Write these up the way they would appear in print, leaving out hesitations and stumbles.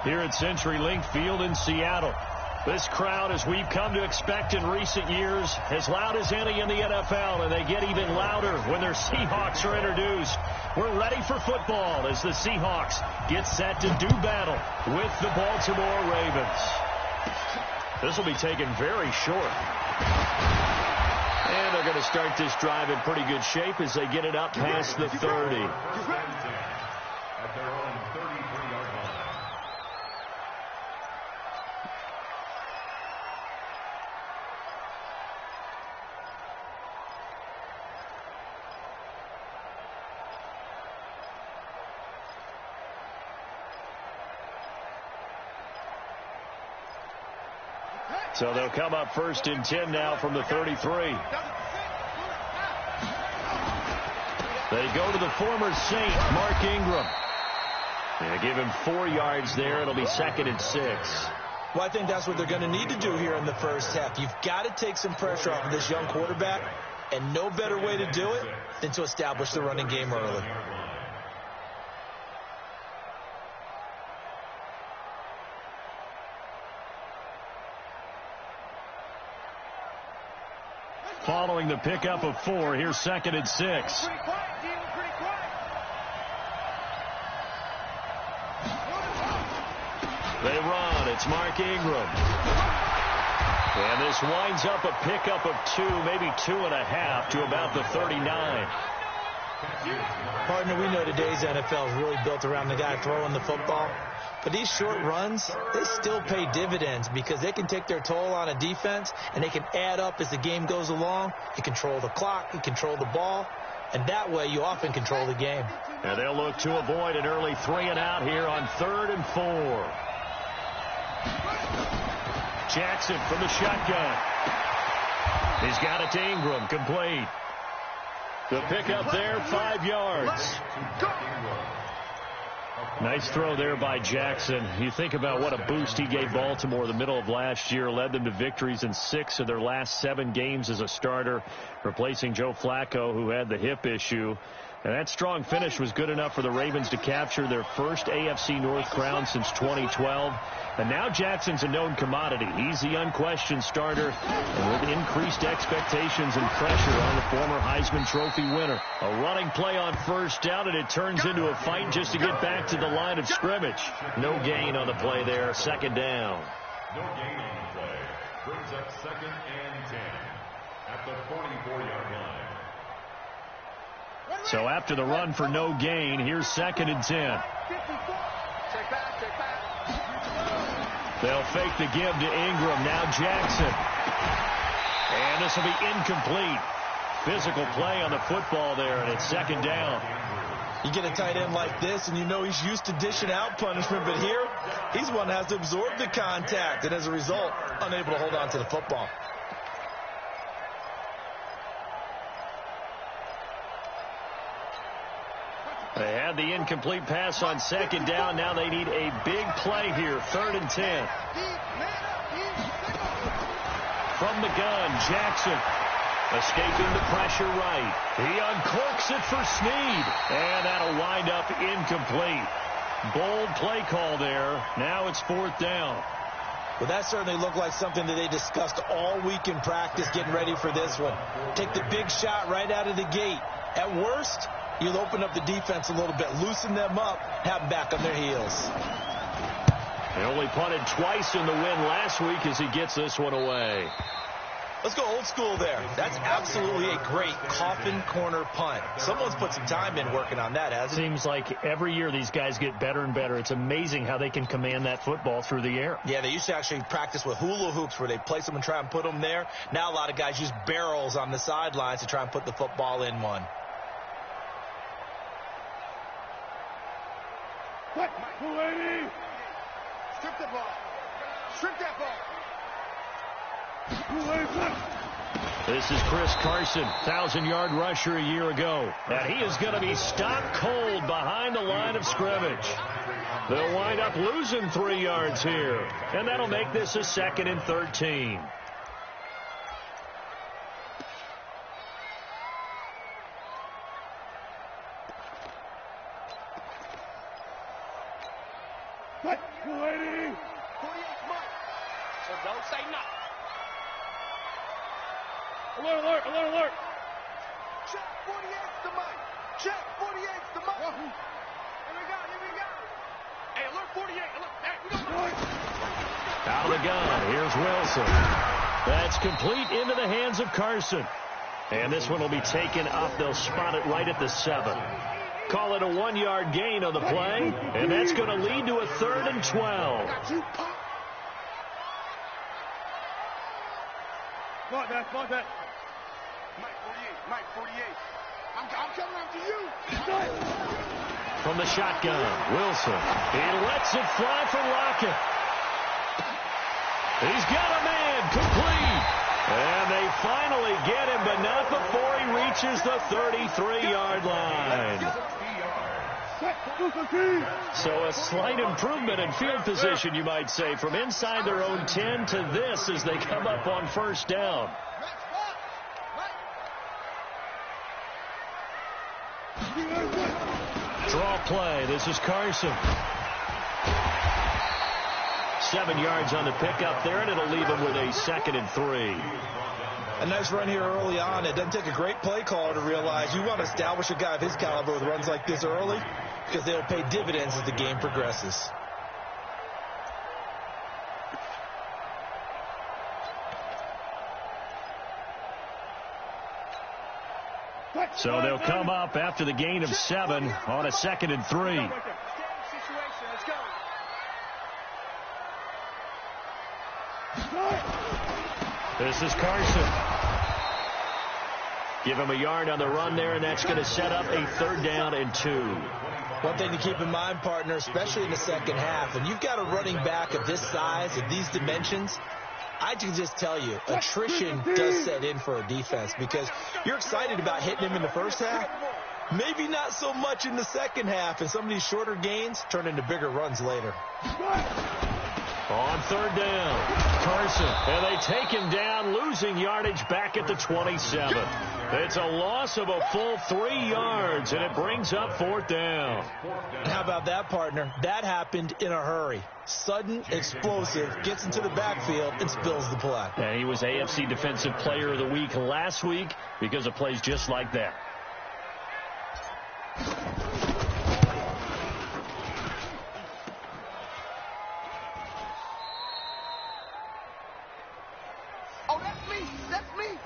here at CenturyLink Field in Seattle. This crowd, as we've come to expect in recent years, as loud as any in the NFL, and they get even louder when their Seahawks are introduced. We're ready for football as the Seahawks get set to do battle with the Baltimore Ravens. This will be taken very short. And they're going to start this drive in pretty good shape as they get it up past the 30. At their own 33-yard line. So they'll come up 1st and 10 now from the 33. They go to the former Saint, Mark Ingram. They give him 4 yards there. It'll be 2nd and 6. Well, I think that's what they're going to need to do here in the first half. You've got to take some pressure off of this young quarterback, and no better way to do it than to establish the running game early. Following the pickup of 4, here's 2nd and 6. They run. It's Mark Ingram. And this winds up a pickup of 2, maybe 2.5 to about the 39. Partner, we know today's NFL is really built around the guy throwing the football. But these short runs, they still pay dividends because they can take their toll on a defense, and they can add up as the game goes along. You control the clock, you control the ball, and that way you often control the game. And they'll look to avoid an early 3-and-out here on 3rd and 4. Jackson from the shotgun. He's got it to Ingram, complete. The pickup there, 5 yards. Nice throw there by Jackson. You think about what a boost he gave Baltimore the middle of last year, led them to victories in 6 of their last 7 games as a starter, replacing Joe Flacco, who had the hip issue. And that strong finish was good enough for the Ravens to capture their first AFC North crown since 2012. And now Jackson's a known commodity. He's the unquestioned starter, and with increased expectations and pressure on the former Heisman Trophy winner. A running play on 1st down, and it turns into a fight just to get back to the line of scrimmage. No gain on the play there, 2nd down. No gain on the play. Brings up 2nd and 10 at the 44-yard line. So after the run for no gain, here's 2nd and 10. They'll fake the give to Ingram. Now Jackson. And this will be incomplete. Physical play on the football there, and it's 2nd down. You get a tight end like this, and you know he's used to dishing out punishment, but here, he's one that has to absorb the contact, and as a result, unable to hold on to the football. They had the incomplete pass on 2nd down. Now they need a big play here. 3rd and 10. From the gun, Jackson escaping the pressure right. He uncorks it for Snead. And that'll wind up incomplete. Bold play call there. Now it's 4th down. Well, that certainly looked like something that they discussed all week in practice getting ready for this one. Take the big shot right out of the gate. At worst, you'll open up the defense a little bit, loosen them up, have them back on their heels. They only punted twice in the win last week as he gets this one away. Let's go old school there. That's absolutely a great coffin corner punt. Someone's put some time in working on that, hasn't it? Seems like every year these guys get better and better. It's amazing how they can command that football through the air. Yeah, they used to actually practice with hula hoops where they place them and try and put them there. Now a lot of guys use barrels on the sidelines to try and put the football in one. What? Lady! Strip the ball. Strip that ball. This is Chris Carson, 1,000-yard rusher a year ago. And he is going to be stopped cold behind the line of scrimmage. They'll wind up losing 3 yards here. And that'll make this a 2nd and 13. What? 280. 48's Mike. So don't say nothing. Alert, alert, alert, alert. Check 48's the Mike. Check 48's the Mike. Here we go, here we go. Hey, alert 48. Alert. Hey, we go. Out of the gun. Here's Wilson. That's complete into the hands of Carson. And this one will be taken up. They'll spot it right at the 7. Call it a 1-yard gain on the play. And that's going to lead to a 3rd and 12. Spot that, spot that. Mike 48, Mike 48. I'm coming after you. From the shotgun, Wilson. He lets it fly for Lockett. He's got a man, complete. And they finally get him, but not before he reaches the 33-yard line. So a slight improvement in field position, you might say, from inside their own 10 to this as they come up on first down. Draw play. This is Carson. 7 yards on the pickup there, and it'll leave him with a 2nd and 3. A nice run here early on. It doesn't take a great play caller to realize you want to establish a guy of his caliber with runs like this early because they'll pay dividends as the game progresses. So they'll come up after the gain of 7 on a 2nd and 3. This is Carson. Give him a yard on the run there, and that's going to set up a 3rd down and 2. One thing to keep in mind, partner, especially in the second half, when you've got a running back of this size, of these dimensions, I can just tell you, attrition does set in for a defense because you're excited about hitting him in the first half. Maybe not so much in the second half, and some of these shorter gains turn into bigger runs later. On 3rd down, Carson, and they take him down, losing yardage back at the 27. It's a loss of a full 3 yards, and it brings up 4th down. How about that, partner? That happened in a hurry. Sudden, explosive, gets into the backfield, and spills the play. And he was AFC Defensive Player of the Week last week because of plays just like that. Oh, that's me. That's me.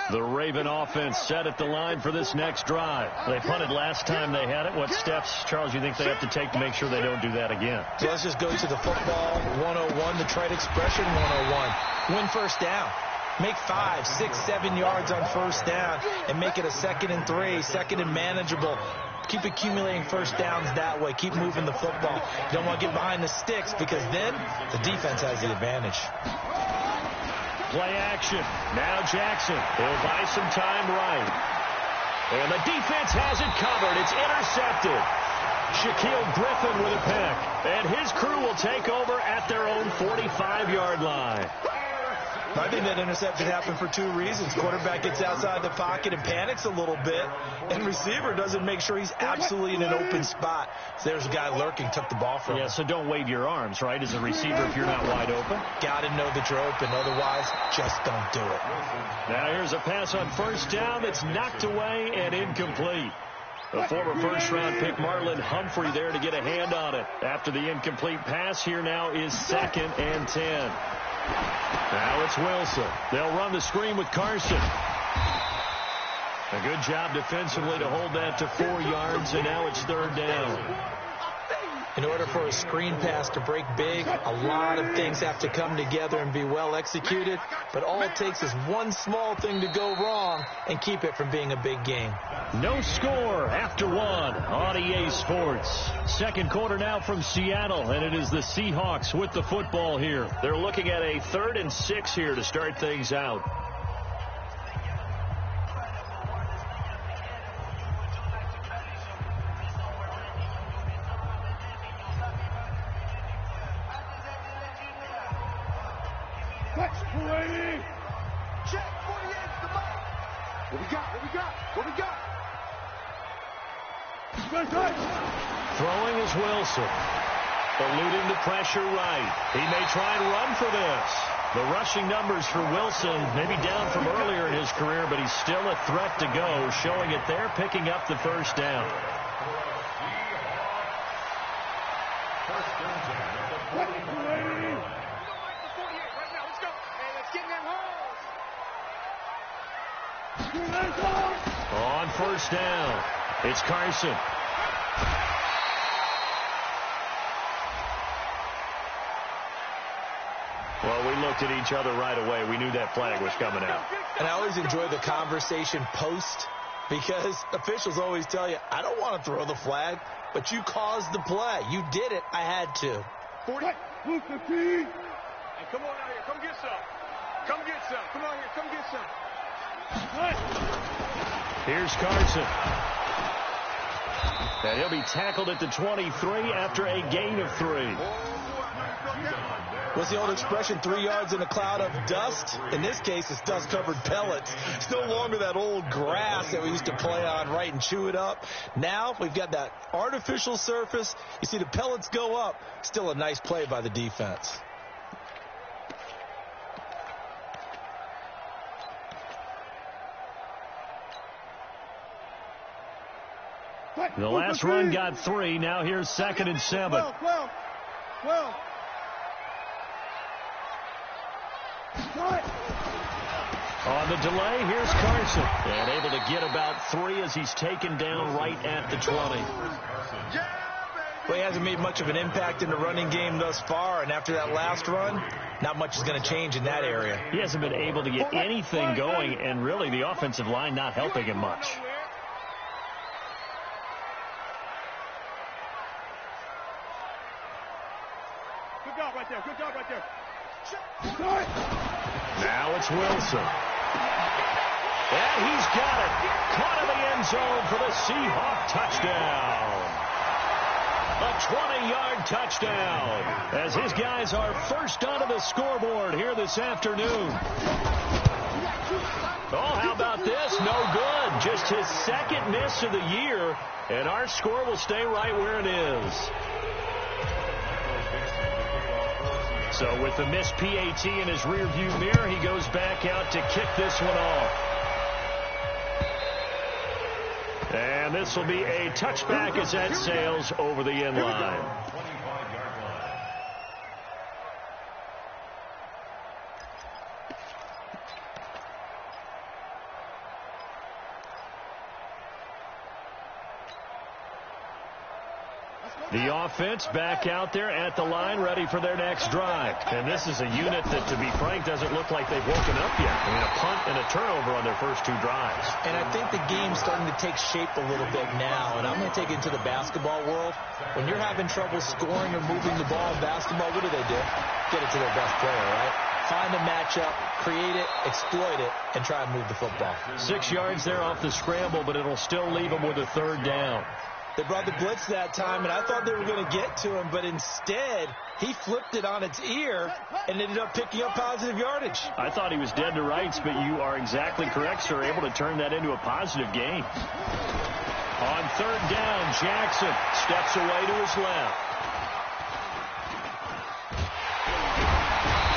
The Raven offense set at the line for this next drive. They punted last time they had it. What steps, Charles, you think they have to take to make sure they don't do that again? So let's just go to the football 101, the trade expression 101. Win first down. Make 5, 6, 7 yards on first down and make it a 2nd and 3, 2nd and manageable. Keep accumulating first downs that way. Keep moving the football. You don't want to get behind the sticks because then the defense has the advantage. Play action. Now Jackson. He'll buy some time right. And the defense has it covered. It's intercepted. Shaquille Griffin with a pick. And his crew will take over at their own 45-yard line. I think that interception happened for 2 reasons. Quarterback gets outside the pocket and panics a little bit, and receiver doesn't make sure he's absolutely in an open spot. So there's a guy lurking, took the ball from him. Yeah, so don't wave your arms, right, as a receiver if you're not wide open. Got to know that you're open. Otherwise, just don't do it. Now here's a pass on first down that's knocked away and incomplete. The former first-round pick Marlon Humphrey there to get a hand on it. After the incomplete pass, here now is 2nd and 10. Now it's Wilson. They'll run the screen with Carson. A good job defensively to hold that to 4 yards, and now it's 3rd down. In order for a screen pass to break big, a lot of things have to come together and be well executed, but all it takes is one small thing to go wrong and keep it from being a big game. No score after 1 on EA Sports. Second quarter now from Seattle, and it is the Seahawks with the football here. They're looking at a 3rd and 6 here to start things out. What we got? What we got? What we got? Throwing is Wilson. Eluding the pressure right. He may try and run for this. The rushing numbers for Wilson maybe down from earlier in his career, but he's still a threat to go, showing it there, picking up the first down. On first down, it's Carson. Well, we looked at each other right away. We knew that flag was coming out. And I always enjoy the conversation post, because officials always tell you, I don't want to throw the flag, but you caused the play. You did it. I had to. 40. Hey, come on out here. Come get some. Come get some. Come on here. Come get some. Here's Carson. And he'll be tackled at the 23 after a gain of 3. What's the old expression, 3 yards in a cloud of dust? In this case, it's dust-covered pellets. It's no longer that old grass that we used to play on, right, and chew it up. Now we've got that artificial surface. You see the pellets go up. Still a nice play by the defense. The last run got 3. Now here's 2nd and 7. Well. On the delay, here's Carson. And able to get about 3 as he's taken down right at the 20. Well, he hasn't made much of an impact in the running game thus far, and after that last run, not much is going to change in that area. He hasn't been able to get anything going, and really the offensive line not helping him much. Good job right there. Good job right there. Now it's Wilson. And he's got it. Caught in the end zone for the Seahawk touchdown. A 20-yard touchdown as his guys are first onto the scoreboard here this afternoon. Oh, how about this? No good. Just his 2nd miss of the year, and our score will stay right where it is. So with the missed PAT in his rearview mirror, he goes back out to kick this one off. And this will be a touchback as that sails over the end line. The offense back out there at the line, ready for their next drive. And this is a unit that, to be frank, doesn't look like they've woken up yet. I mean, a punt and a turnover on their first 2 drives. And I think the game's starting to take shape a little bit now. And I'm going to take it to the basketball world. When you're having trouble scoring or moving the ball in basketball, what do? Get it to their best player, right? Find a matchup, create it, exploit it, and try and move the football. 6 yards there off the scramble, but it'll still leave them with a 3rd down. They brought the blitz that time, and I thought they were going to get to him, but instead, he flipped it on its ear and ended up picking up positive yardage. I thought he was dead to rights, but you are exactly correct, sir. Able to turn that into a positive gain. On 3rd down, Jackson steps away to his left.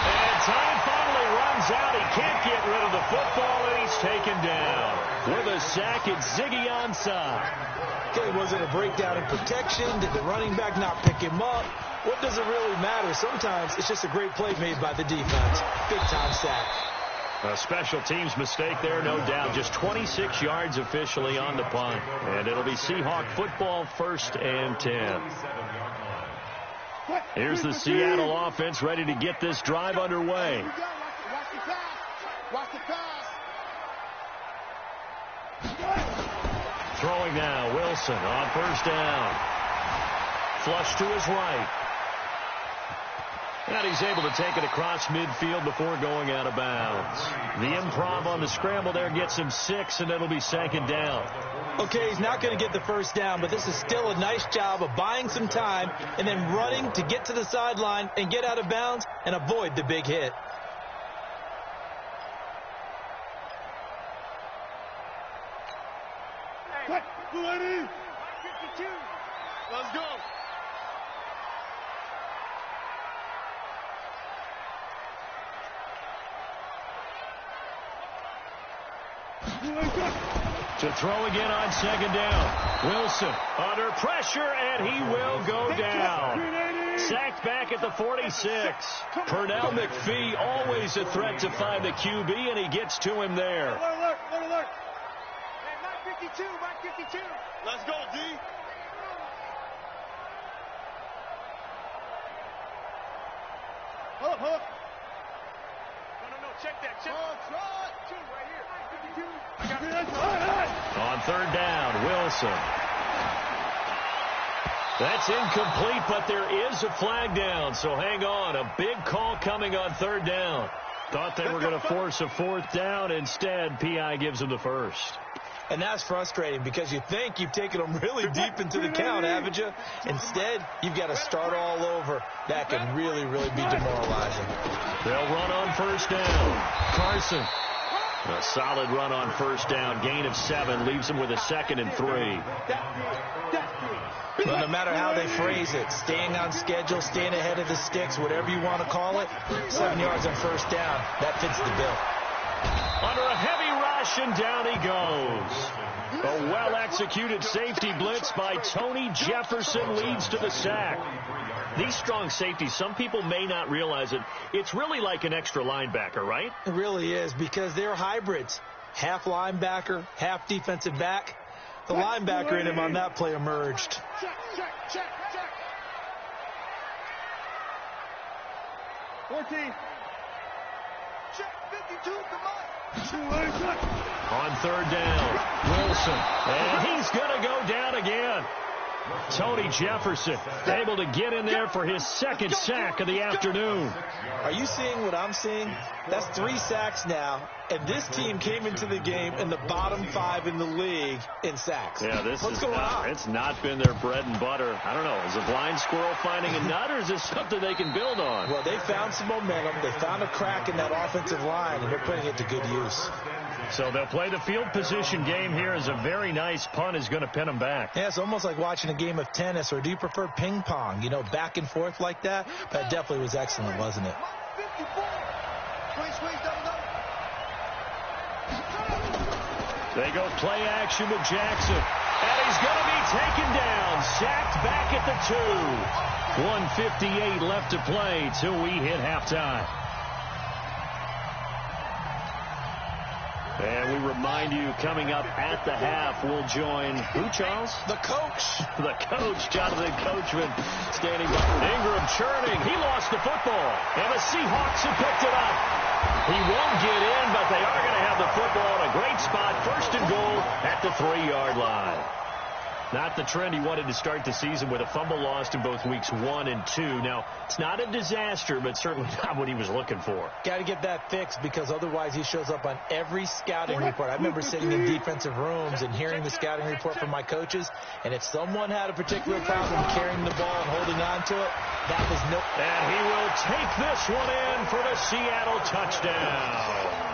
And time finally runs out. He can't get rid of the football, and he's taken down. With a sack, it's Ziggy onside. Okay, was it a breakdown in protection? Did the running back not pick him up? What does it really matter? Sometimes it's just a great play made by the defense. Big-time sack. A special teams mistake there, no doubt. Just 26 yards officially on the punt. And it'll be Seahawk football, 1st and 10. Here's the Seattle offense ready to get this drive underway. Watch the pass. Watch the pass. Throwing now, Wilson on 1st down. Flush to his right. And he's able to take it across midfield before going out of bounds. The improv on the scramble there gets him 6, and it'll be 2nd down. Okay, he's not going to get the 1st down, but this is still a nice job of buying some time and then running to get to the sideline and get out of bounds and avoid the big hit. 280. 52. Let's go. To throw again on second down. Wilson under pressure, and he will go down. Sacked back at the 46. Pernell McPhee, always a threat to find the QB, and he gets to him there. Alert. Hey, Mike 52, Mike 52. Let's go, D. Hook. No, check that. Check. Two right here. Mike 52. I got it. On third down, Wilson. That's incomplete, but there is a flag down, so hang on. A big call coming on third down. Thought they were going to force a fourth down. Instead, P.I. gives them the first. And that's frustrating because you think you've taken them really deep into the count, haven't you? Instead, you've got to start all over. That can really, really be demoralizing. They'll run on first down. Carson. A solid run on first down. Gain of 7 leaves them with a 2nd and 3. Well, no matter how they phrase it, staying on schedule, staying ahead of the sticks, whatever you want to call it, 7 yards on first down, that fits the bill. Under a heavy rush, and down he goes. A well-executed safety blitz by Tony Jefferson leads to the sack. These strong safeties, some people may not realize it. It's really like an extra linebacker, right? It really is, because they're hybrids. Half linebacker, half defensive back. The linebacker in him on that play emerged. Check. 14. Check 52, come on. On third down, Wilson. And he's going to go down again. Tony Jefferson able to get in there for his 2nd sack of the afternoon. Are you seeing what I'm seeing? That's 3 sacks now, and this team came into the game in the bottom 5 in the league in sacks. Yeah, What's going on? It's not been their bread and butter. I don't know. Is a blind squirrel finding a nut, or is this something they can build on? Well, they found some momentum. They found a crack in that offensive line, and they're putting it to good use. So they'll play the field position game here as a very nice punt is going to pin them back. Yeah, it's almost like watching a game of tennis, or do you prefer ping pong? You know, back and forth like that? That definitely was excellent, wasn't it? 54. Squeeze, double. They go play action with Jackson. And he's going to be taken down. Sacked back at the 2. 1:58 left to play till we hit halftime. And we remind you, coming up at the half, we'll join who, Charles? The coach. The coach, Jonathan Coachman, standing by. Ingram churning. He lost the football. And the Seahawks have picked it up. He won't get in, but they are going to have the football in a great spot. 1st and goal at the 3-yard line. Not the trend he wanted to start the season with a fumble lost in both weeks 1 and 2. Now, it's not a disaster, but certainly not what he was looking for. Got to get that fixed, because otherwise he shows up on every scouting report. I remember sitting in defensive rooms and hearing the scouting report from my coaches, and if someone had a particular problem carrying the ball and holding on to it, that was no... And he will take this one in for the Seattle touchdown.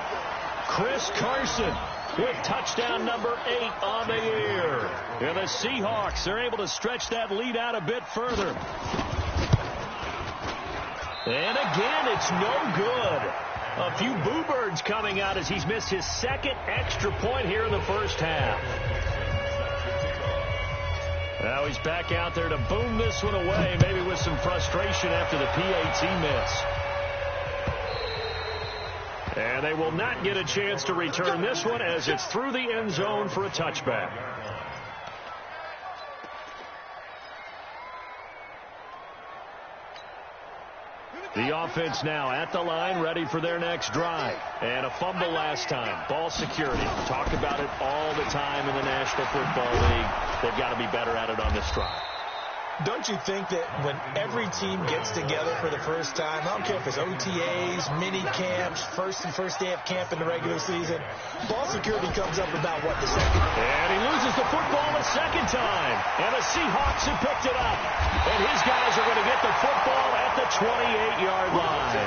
Chris Carson with touchdown number 8 on the year. And the Seahawks are able to stretch that lead out a bit further. And again, it's no good. A few boo birds coming out as he's missed his 2nd extra point here in the first half. Now he's back out there to boom this one away, maybe with some frustration after the PAT miss. And they will not get a chance to return this one as it's through the end zone for a touchback. The offense now at the line, ready for their next drive. And a fumble last time. Ball security. Talk about it all the time in the National Football League. They've got to be better at it on this drive. Don't you think that when every team gets together for the first time, I don't care if it's OTAs, mini camps, first day of camp in the regular season, ball security comes up about, what, the second? And he loses the football a second time. And the Seahawks have picked it up. And his guys are going to get the football at the 28-yard line.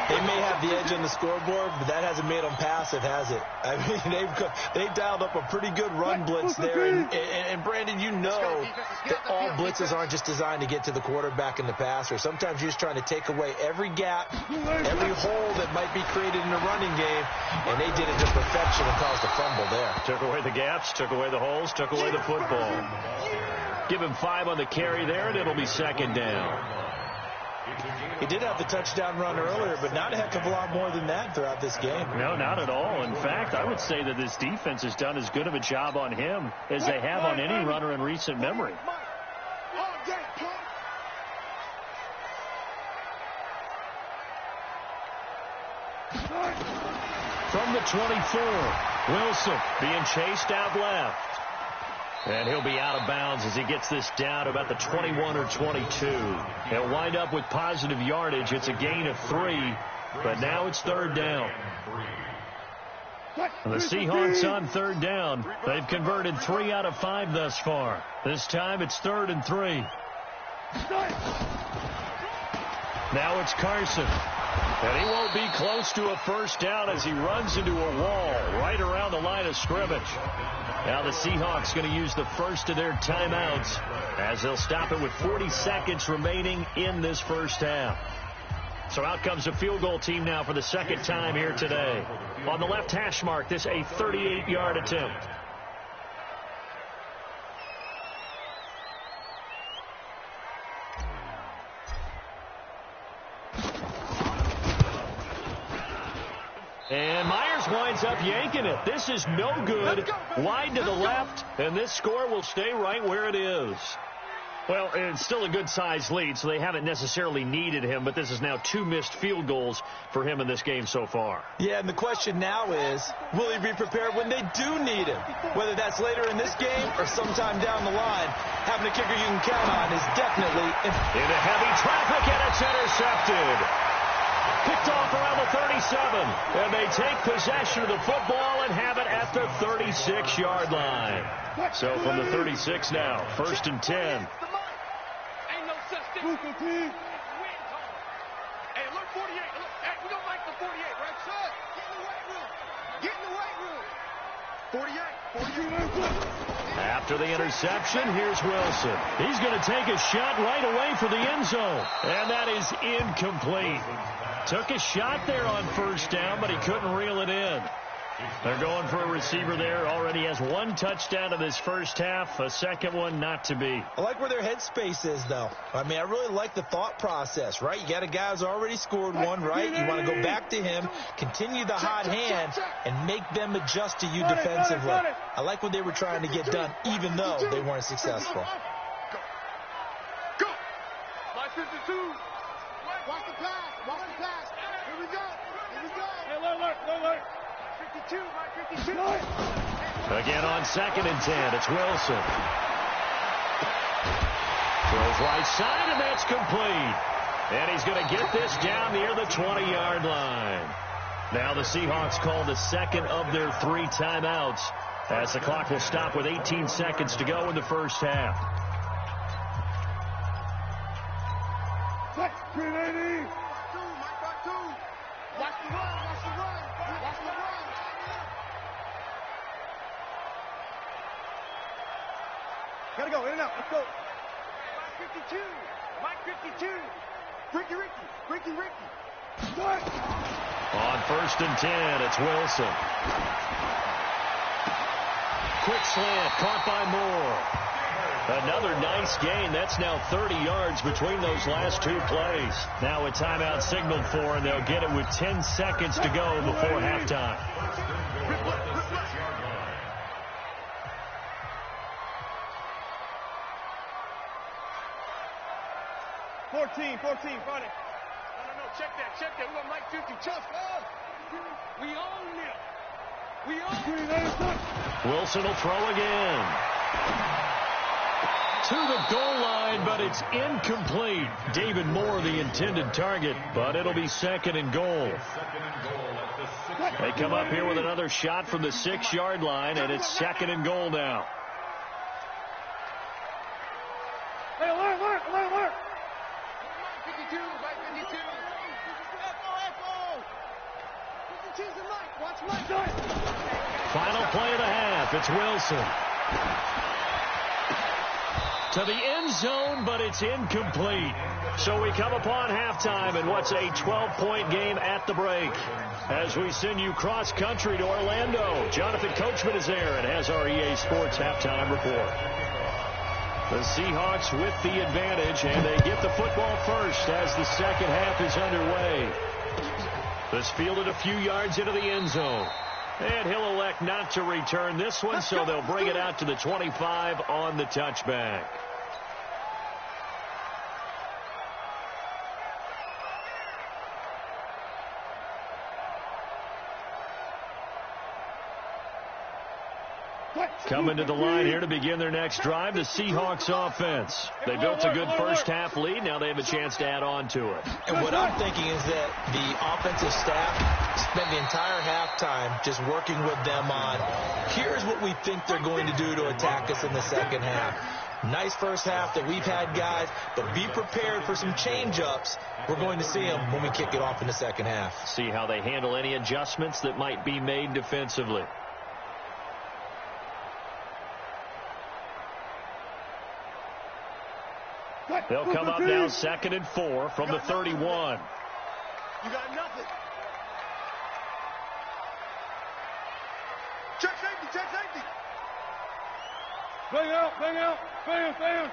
They may have the edge on the scoreboard, but that hasn't made them passive, has it? I mean, they've dialed up a pretty good run blitz there. And Brandon, you know that all blitzes aren't just designed to get to the quarterback and the passer. Sometimes you're just trying to take away every gap, every hole that might be created in the running game, and they did it to perfection and caused a fumble there. Took away the gaps, took away the holes, took away the football. Give him 5 on the carry there, and it'll be second down. He did have the touchdown run earlier, but not a heck of a lot more than that throughout this game. No, not at all. In fact, I would say that this defense has done as good of a job on him as they have on any runner in recent memory. From the 24, Wilson being chased out left. And he'll be out of bounds as he gets this down to about the 21 or 22. He'll wind up with positive yardage. It's a gain of 3, but now it's third down. And the Seahawks on third down. They've converted 3 out of 5 thus far. This time it's 3rd and 3. Now it's Carson. And he won't be close to a first down as he runs into a wall right around the line of scrimmage. Now the Seahawks going to use the first of their timeouts as they'll stop it with 40 seconds remaining in this first half. So out comes the field goal team now for the second time here today. On the left hash mark, this a 38-yard attempt. And Myers winds up yanking it. This is no good. Wide to the left, and this score will stay right where it is. Well, it's still a good-sized lead, so they haven't necessarily needed him, but this is now 2 missed field goals for him in this game so far. Yeah, and the question now is, will he be prepared when they do need him? Whether that's later in this game or sometime down the line, having a kicker you can count on is definitely into heavy traffic, and it's intercepted. Picked off around the 37, and they take possession of the football and have it at the 36-yard line. So from the 36 now, 1st and 10. Ain't no such thing. Hey, look, 48. Look, hey, we don't like the 48, right, son? Get in the weight room. 48. After the interception, here's Wilson. He's going to take a shot right away for the end zone, and that is incomplete. Took a shot there on first down, but he couldn't reel it in. They're going for a receiver there. Already has 1 touchdown in this first half. A second one not to be. I like where their headspace is, though. I mean, I really like the thought process, right? You got a guy who's already scored one, right? You want to go back to him, continue the hot hand, and make them adjust to you defensively. I like what they were trying to get done, even though they weren't successful. Go. My 52. Watch the pass. Watch the pass. Here we go. Here we go. Hey, look. 52, my 52. Again on 2nd and 10, it's Wilson. Throws right side, and that's complete. And he's going to get this down near the 20-yard line. Now the Seahawks call the second of their 3 timeouts as the clock will stop with 18 seconds to go in the first half. 380. Watch the run. Gotta go, in and out, let's go. Mike 52. Ricky. On 1st and 10, it's Wilson. Quick slant, caught by Moore. Another nice gain. That's now 30 yards between those last 2 plays. Now a timeout signaled for, and they'll get it with 10 seconds to go before halftime. 14, find it. No, check that. We got Mike 50. Just we own it. Wilson will throw again. To the goal line, but it's incomplete. David Moore, the intended target, but it'll be 2nd and goal. They come up here with another shot from the 6-yard line, and it's 2nd and goal now. Hey, alert. Mike 52. Final play of the half. It's Wilson. To the end zone, but it's incomplete. So we come upon halftime in what's a 12-point game at the break. As we send you cross-country to Orlando, Jonathan Coachman is there and has our EA Sports halftime report. The Seahawks with the advantage, and they get the football first as the second half is underway. This fielded a few yards into the end zone. And he'll elect not to return this one, so they'll bring it out to the 25 on the touchback. Coming to the line here to begin their next drive, the Seahawks offense. They built a good first-half lead. Now they have a chance to add on to it. And what I'm thinking is that the offensive staff spent the entire halftime just working with them on, here's what we think they're going to do to attack us in the second half. Nice first half that we've had, guys, but be prepared for some change-ups. We're going to see them when we kick it off in the second half. See how they handle any adjustments that might be made defensively. They'll come up now 2nd and 4 from the 31. You got nothing. Check safety, check safety. Bang out, bang out, bang, bang.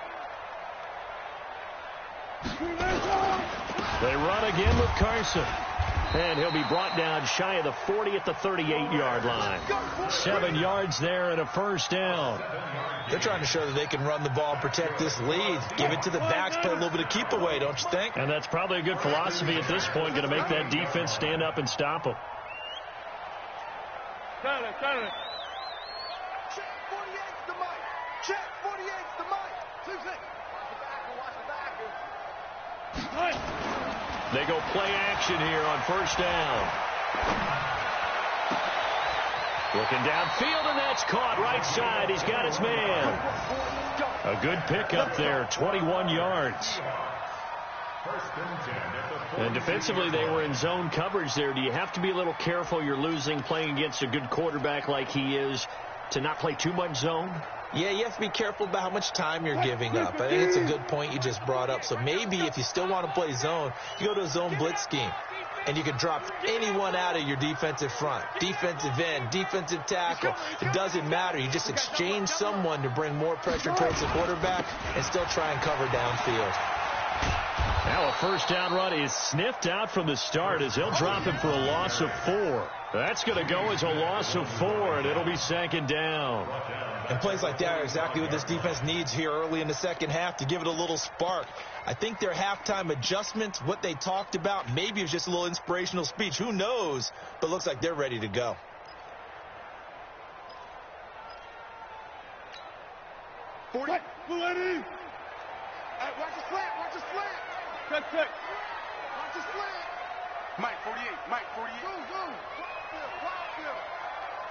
They run again with Carson. And he'll be brought down shy of the 40 at the 38-yard line. 7 yards there and a first down. They're trying to show that they can run the ball and protect this lead. Give it to the backs, play a little bit of keep away, don't you think? And that's probably a good philosophy at this point, going to make that defense stand up and stop them. Got it. Check 48's the mic. Check 48's the mic. 2 seconds. Watch the back. They go play action here on first down. Looking downfield, and that's caught right side. He's got his man. A good pickup there, 21 yards. And defensively, they were in zone coverage there. Do you have to be a little careful you're losing playing against a good quarterback like he is to not play too much zone? Yeah, you have to be careful about how much time you're giving up. I think it's a good point you just brought up. So maybe if you still want to play zone, you go to a zone blitz scheme. And you can drop anyone out of your defensive front. Defensive end, defensive tackle. It doesn't matter. You just exchange someone to bring more pressure towards the quarterback and still try and cover downfield. Now a first down run is sniffed out from the start as he'll drop him for a loss of 4. That's going to go as a loss of 4, and it'll be 2nd down. And plays like that are exactly what this defense needs here early in the second half to give it a little spark. I think their halftime adjustments, what they talked about, maybe it was just a little inspirational speech. Who knows? But looks like they're ready to go. Blue lady. Watch the slant. Watch the slant. Check. Watch the slant. Mike 48. Mike 48. Go.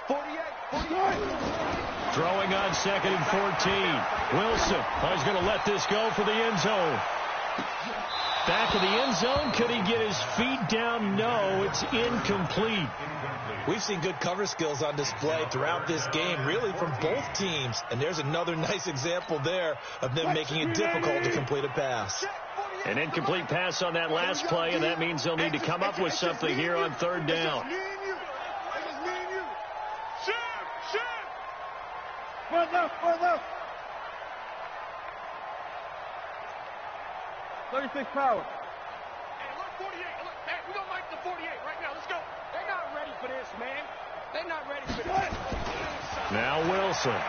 48. Throwing on 2nd and 14. Wilson is going to let this go for the end zone. Back of the end zone. Could he get his feet down? No, it's incomplete. We've seen good cover skills on display throughout this game, really from both teams. And there's another nice example there of them making it difficult to complete a pass. An incomplete pass on that last play, and that means they'll need to come up with something here on 3rd down. Front left. 36 power. Hey, look, 48. Look, hey, we're going to make the 48 right now. Let's go. They're not ready for this, man. They're not ready for this. Now Wilson.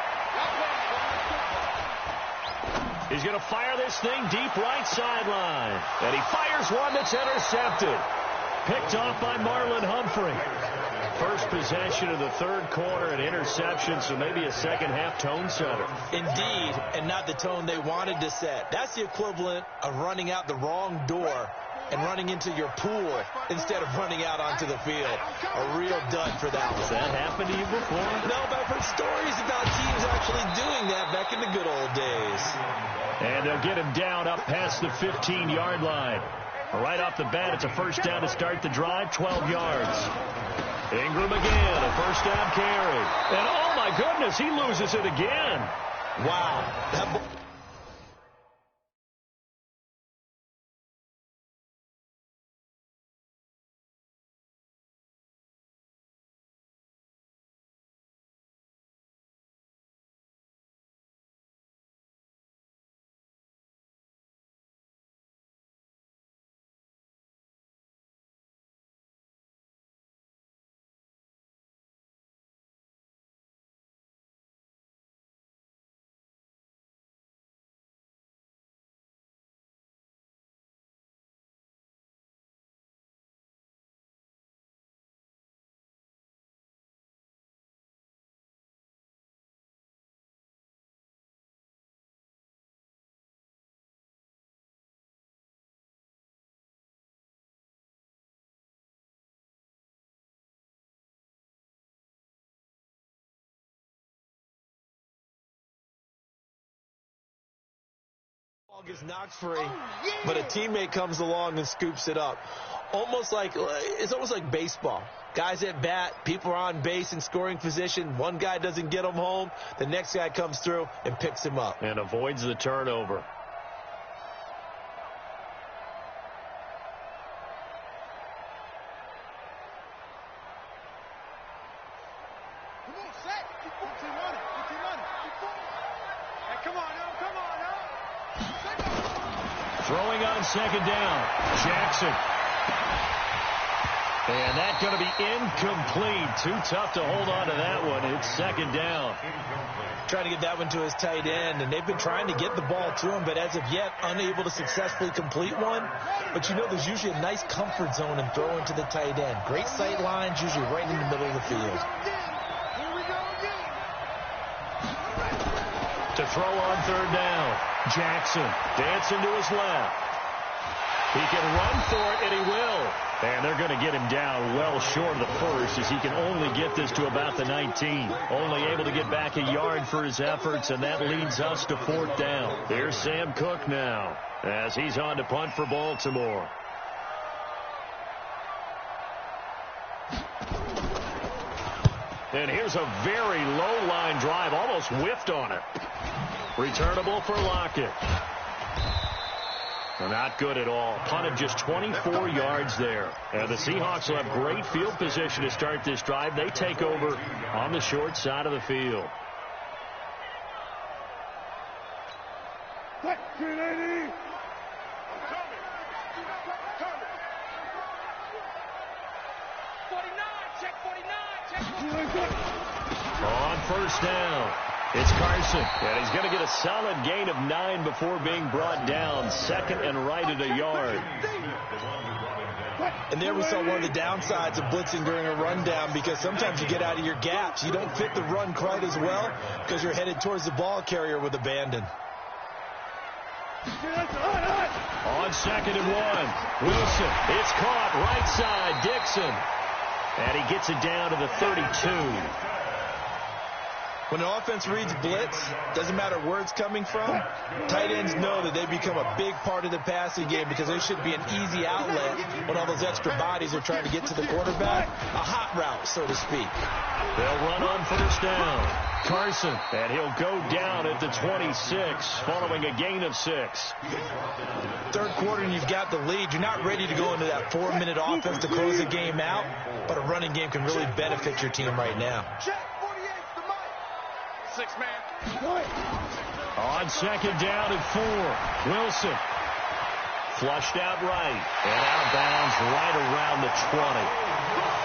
He's going to fire this thing deep right sideline. And he fires one that's intercepted. Picked off by Marlon Humphrey. First possession of the 3rd quarter, an interception, so maybe a second-half tone setter. Indeed, and not the tone they wanted to set. That's the equivalent of running out the wrong door and running into your pool instead of running out onto the field. A real dud for that one. Has that happened to you before? No, but I've heard stories about teams actually doing that back in the good old days. And they'll get him down up past the 15-yard line. Right off the bat, it's a first down to start the drive, 12 yards. Ingram again, a first down carry. And oh my goodness, he loses it again. Wow. Ball gets knocked free, but a teammate comes along and scoops it up. It's almost like baseball. Guys at bat, people are on base in scoring position. One guy doesn't get him home. The next guy comes through and picks him up. And avoids the turnover. Come on, set. Keep running. Keep running. Hey, come on now. Come on now. Throwing on second down. Jackson. And that's going to be incomplete. Too tough to hold on to that one. It's second down. Trying to get that one to his tight end, and they've been trying to get the ball to him, but as of yet, unable to successfully complete one. But you know there's usually a nice comfort zone in throwing to the tight end. Great sight lines, usually right in the middle of the field. Here we go again. To throw on third down. Jackson dancing to his left. He can run for it, and he will. And they're going to get him down well short of the first, as he can only get this to about the 19. Only able to get back a yard for his efforts, and that leads us to fourth down. Here's Sam Cook now, as he's on to punt for Baltimore. And here's a very low line drive, almost whiffed on it. Returnable for Lockett. Not good at all. Punted just 24 yards there. And the Seahawks will have great field position to start this drive. They take over on the short side of the field. What? 380. On first down, it's Carson. And he's going to get a solid gain of 9 before being brought down. Second and right at a yard. And there we saw one of the downsides of blitzing during a rundown, because sometimes you get out of your gaps. You don't fit the run quite as well because you're headed towards the ball carrier with abandon. On second and 1, Wilson. It's caught right side, Dixon. And he gets it down to the 32. When an offense reads blitz, doesn't matter where it's coming from, tight ends know that they become a big part of the passing game, because they should be an easy outlet when all those extra bodies are trying to get to the quarterback. A hot route, so to speak. They'll run on first down. Carson, and he'll go down at the 26 following a gain of 6. Third quarter and you've got the lead. You're not ready to go into that 4-minute offense to close the game out, but a running game can really benefit your team right now. On second down and 4, Wilson. Flushed out right and out of bounds right around the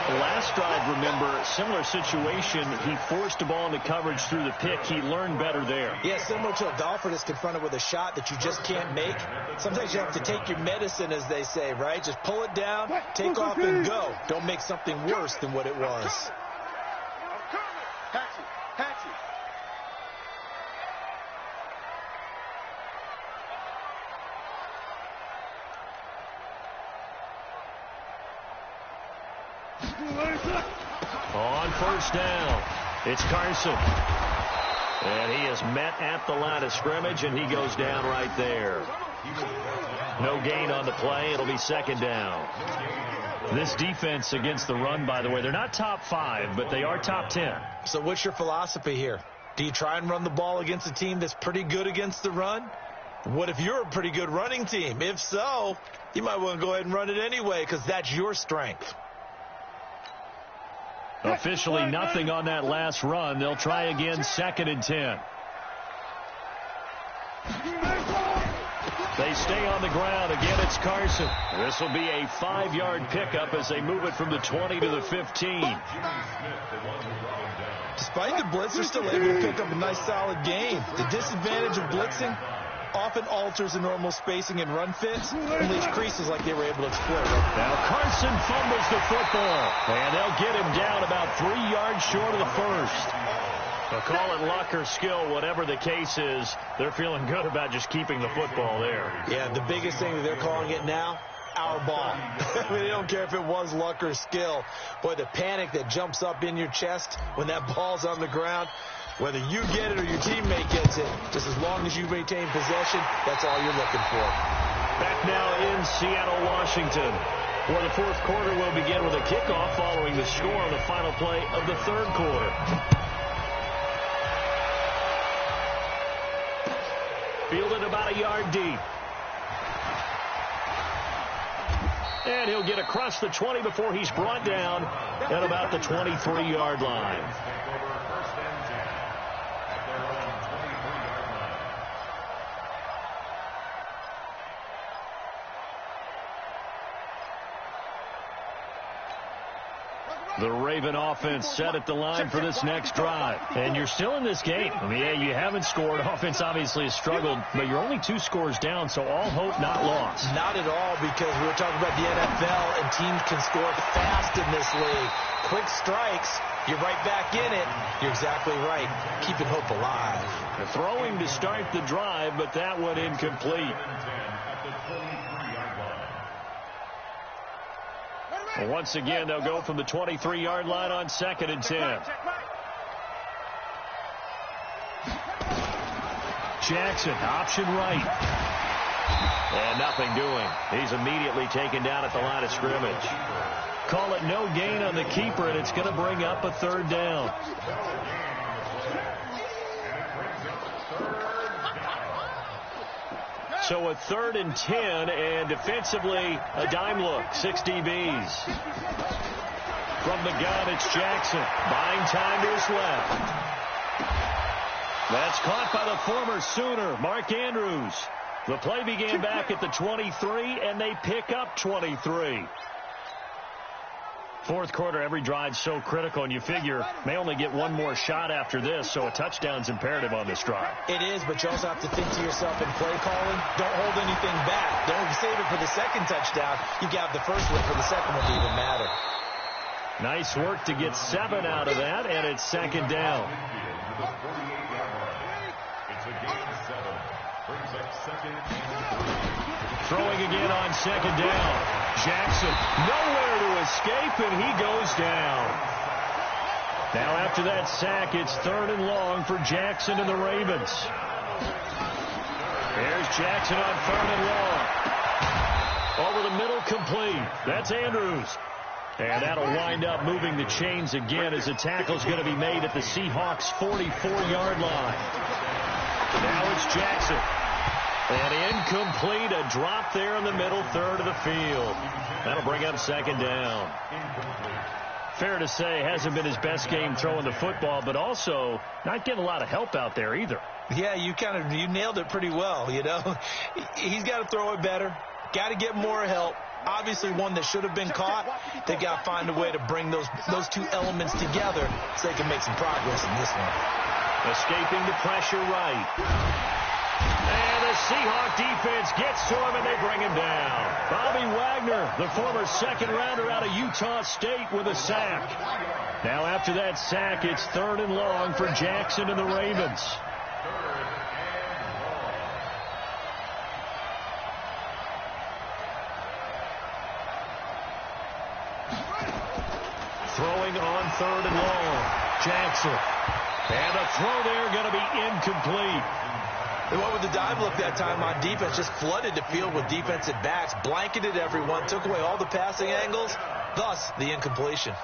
20. Last drive, remember, similar situation. He forced the ball into coverage through the pick. He learned better there. Yeah, similar to a golfer that's confronted with a shot that you just can't make. Sometimes you have to take your medicine, as they say, right? Just pull it down, take off, and go. Don't make something worse than what it was. On first down, it's Carson. And he is met at the line of scrimmage, and he goes down right there. No gain on the play. It'll be second down. This defense against the run, by the way, they're not top 5, but they are top 10. So what's your philosophy here? Do you try and run the ball against a team that's pretty good against the run? What if you're a pretty good running team? If so, you might want to go ahead and run it anyway because that's your strength. Officially nothing on that last run. They'll try again, 2nd and 10. They stay on the ground. Again, it's Carson. This will be a 5-yard pickup as they move it from the 20 to the 15. Despite the blitz, they're still able to pick up a nice, solid gain. The disadvantage of blitzing often alters the normal spacing and run fits and leaves creases like they were able to exploit. Now Carson fumbles the football, and they'll get him down about 3 yards short of the first. They'll call it luck or skill, whatever the case is. They're feeling good about just keeping the football there. Yeah, the biggest thing that they're calling it now, our ball. I mean, they don't care if it was luck or skill. Boy, the panic that jumps up in your chest when that ball's on the ground, whether you get it or your teammate gets it, just as long as you maintain possession, that's all you're looking for. Back now in Seattle, Washington, where the fourth quarter will begin with a kickoff following the score on the final play of the third quarter. Fielded about a yard deep. And he'll get across the 20 before he's brought down at about the 23-yard line. The Raven offense set at the line for this next drive. And you're still in this game. I mean, yeah, you haven't scored. Offense obviously has struggled, but you're only 2 scores down, so all hope not lost. Not at all, because we were talking about the NFL, and teams can score fast in this league. Quick strikes, you're right back in it. You're exactly right. Keeping hope alive. The throwing to start the drive, but that one incomplete. Well, once again, they'll go from the 23-yard line on 2nd and 10. Jackson, option right. And nothing doing. He's immediately taken down at the line of scrimmage. Call it no gain on the keeper, and it's going to bring up a 3rd down. So a 3rd and 10, and defensively, a dime look. 6 DBs. From the gun, it's Jackson. Buying time to his left. That's caught by the former Sooner, Mark Andrews. The play began back at the 23, and they pick up 23. Fourth quarter, every drive's so critical, and you figure may only get one more shot after this, so a touchdown's imperative on this drive. It is, but you also have to think to yourself in play calling, don't hold anything back. Don't save it for the second touchdown. You got the first one for the second one to even matter. Nice work to get 7 out of that, and it's 2nd down. Throwing again on 2nd down. Jackson nowhere to escape, and he goes down. Now after that sack, it's 3rd and long for Jackson and the Ravens. There's Jackson on 3rd and long. Over the middle, complete. That's Andrews. And that'll wind up moving the chains again as the tackle's going to be made at the Seahawks' 44-yard line. Now it's Jackson. And incomplete, a drop there in the middle third of the field. That'll bring up 2nd down. Fair to say, hasn't been his best game throwing the football, but also not getting a lot of help out there either. Yeah, you nailed it pretty well, you know. He's got to throw it better. Got to get more help. Obviously one that should have been caught. They got to find a way to bring those 2 elements together so they can make some progress in this one. Escaping the pressure right. And the Seahawk defense gets to him, and they bring him down. Bobby Wagner, the former 2nd rounder out of Utah State, with a sack. Now after that sack, it's 3rd and long for Jackson and the Ravens. Throwing on 3rd and long. Jackson. And the throw there going to be incomplete. They went with the dive look that time on defense, just flooded the field with defensive backs, blanketed everyone, took away all the passing angles, Thus, the incompletion.